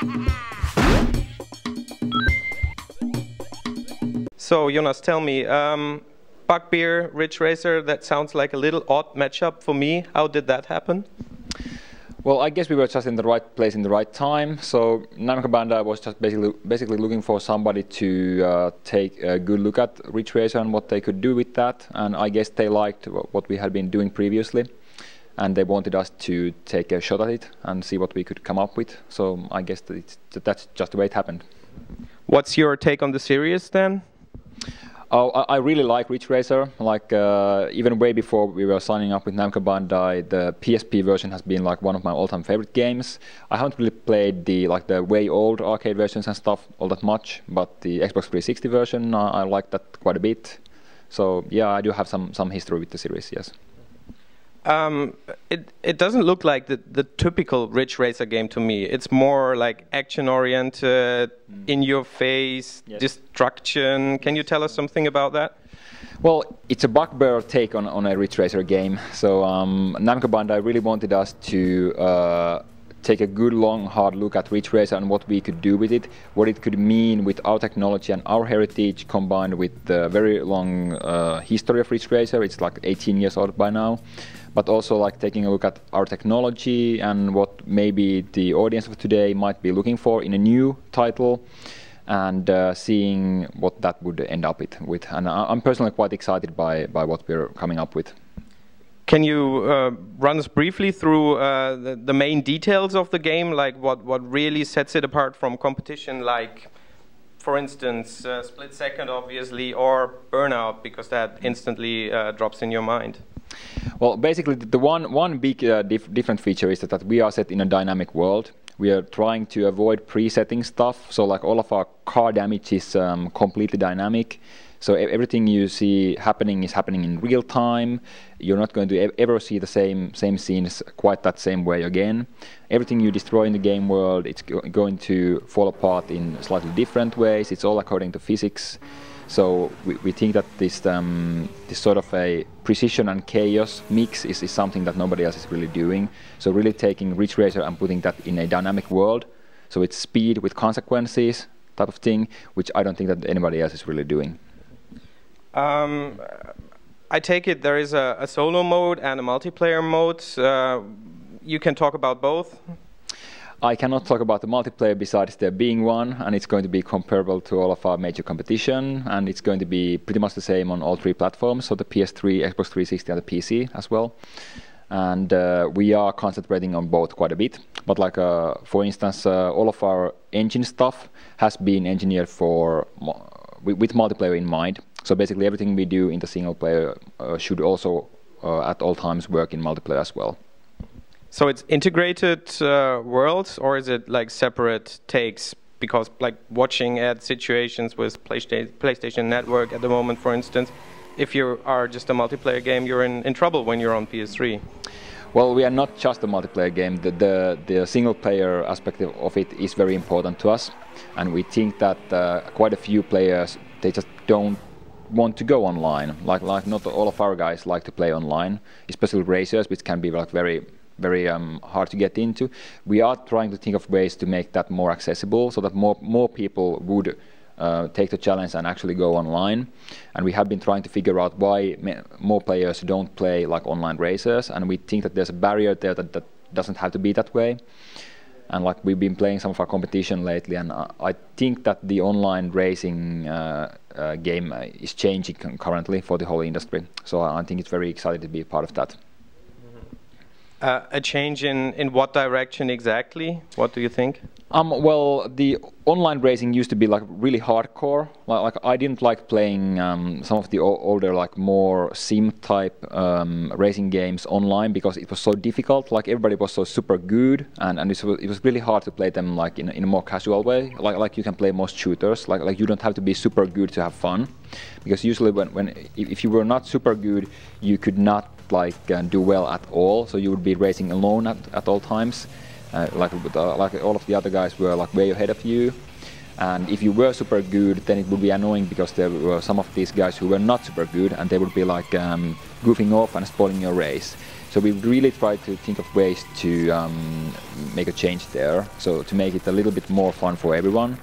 So, Joonas, tell me, Bugbear, Ridge Racer, that sounds like a little odd matchup for me. How did that happen? Well, I guess we were just in the right place in the right time. So Namco Bandai was just basically looking for somebody to take a good look at Ridge Racer and what they could do with that. And I guess they liked what we had been doing previously. And they wanted us to take a shot at it and see what we could come up with. So I guess that's just the way it happened. What's your take on the series then? Oh, I really like Ridge Racer. Like even way before we were signing up with Namco Bandai, the PSP version has been like one of my all-time favorite games. I haven't really played the way old arcade versions and stuff all that much, but the Xbox 360 version I like that quite a bit. So yeah, I do have some history with the series. Yes. It doesn't look like the typical Ridge Racer game to me. It's more like action-oriented, in your face, yes. Destruction. Can you tell us something about that? Well, it's a bugbear take on a Ridge Racer game. So Namco Bandai really wanted us to take a good, long, hard look at Ridge Racer and what we could do with it, what it could mean with our technology and our heritage combined with the very long history of Ridge Racer. It's like 18 years old by now. But also like taking a look at our technology and what maybe the audience of today might be looking for in a new title, and seeing what that would end up with. And I'm personally quite excited by what we're coming up with. Can you run us briefly through the main details of the game, like what really sets it apart from competition, like, for instance, Split Second, obviously, or Burnout, because that instantly drops in your mind? Well, basically, the one big different feature is that we are set in a dynamic world. We are trying to avoid presetting stuff, so like all of our car damage is completely dynamic. So everything you see happening is happening in real time. You're not going to ever see the same scenes quite that same way again. Everything you destroy in the game world, it's going to fall apart in slightly different ways. It's all according to physics. So we think that this sort of a precision and chaos mix is something that nobody else is really doing. So really taking Ridge Racer and putting that in a dynamic world. So it's speed with consequences type of thing, which I don't think that anybody else is really doing. I take it there is a solo mode and a multiplayer mode. You can talk about both? I cannot talk about the multiplayer besides there being one, and it's going to be comparable to all of our major competition, and it's going to be pretty much the same on all three platforms, so the PS3, Xbox 360 and the PC as well. And we are concentrating on both quite a bit, but like for instance, all of our engine stuff has been engineered with multiplayer in mind. So basically everything we do in the single player should also at all times work in multiplayer as well. So it's integrated worlds, or is it like separate takes? Because like watching at situations with PlayStation Network at the moment, for instance, if you are just a multiplayer game, you're in trouble when you're on PS3. Well, we are not just a multiplayer game. The single player aspect of it is very important to us, and we think that quite a few players, they just don't want to go online. Like not all of our guys like to play online, especially racers, which can be like very hard to get into. We are trying to think of ways to make that more accessible, so that more people would take the challenge and actually go online. And we have been trying to figure out why more players don't play like online racers, and we think that there's a barrier there that doesn't have to be that way. And like we've been playing some of our competition lately, and I think that the online racing game is changing currently for the whole industry. So I think it's very exciting to be a part of that. A change in what direction exactly? What do you think? Well, the online racing used to be like really hardcore. Like I didn't like playing some of the older, like more sim type racing games online because it was so difficult. Like everybody was so super good, and it was really hard to play them like in a more casual way. Like you can play most shooters. Like you don't have to be super good to have fun, because usually if you were not super good, you could not like do well at all. So you would be racing alone at all times. Like all of the other guys were like way ahead of you, and if you were super good, then it would be annoying because there were some of these guys who were not super good, and they would be like goofing off and spoiling your race. So we really try to think of ways to make a change there, so to make it a little bit more fun for everyone.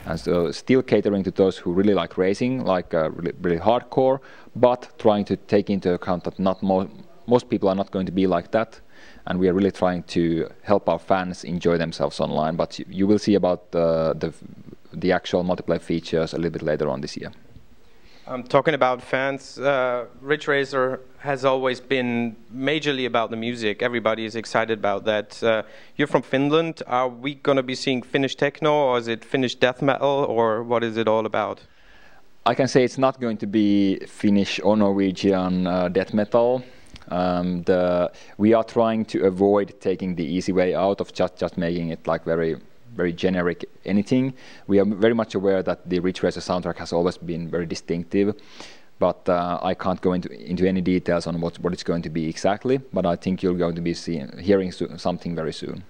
And so still catering to those who really like racing, like really hardcore, but trying to take into account that not most people are not going to be like that. And we are really trying to help our fans enjoy themselves online. But you will see about the actual multiplayer features a little bit later on this year. Talking about fans, Ridge Racer has always been majorly about the music. Everybody is excited about that. You're from Finland. Are we going to be seeing Finnish techno, or is it Finnish death metal, or what is it all about? I can say it's not going to be Finnish or Norwegian death metal. We are trying to avoid taking the easy way out of just making it like very generic anything. We are very much aware that the Ridge Racer soundtrack has always been very distinctive, but I can't go into any details on what it's going to be exactly, but I think you're going to be hearing something very soon.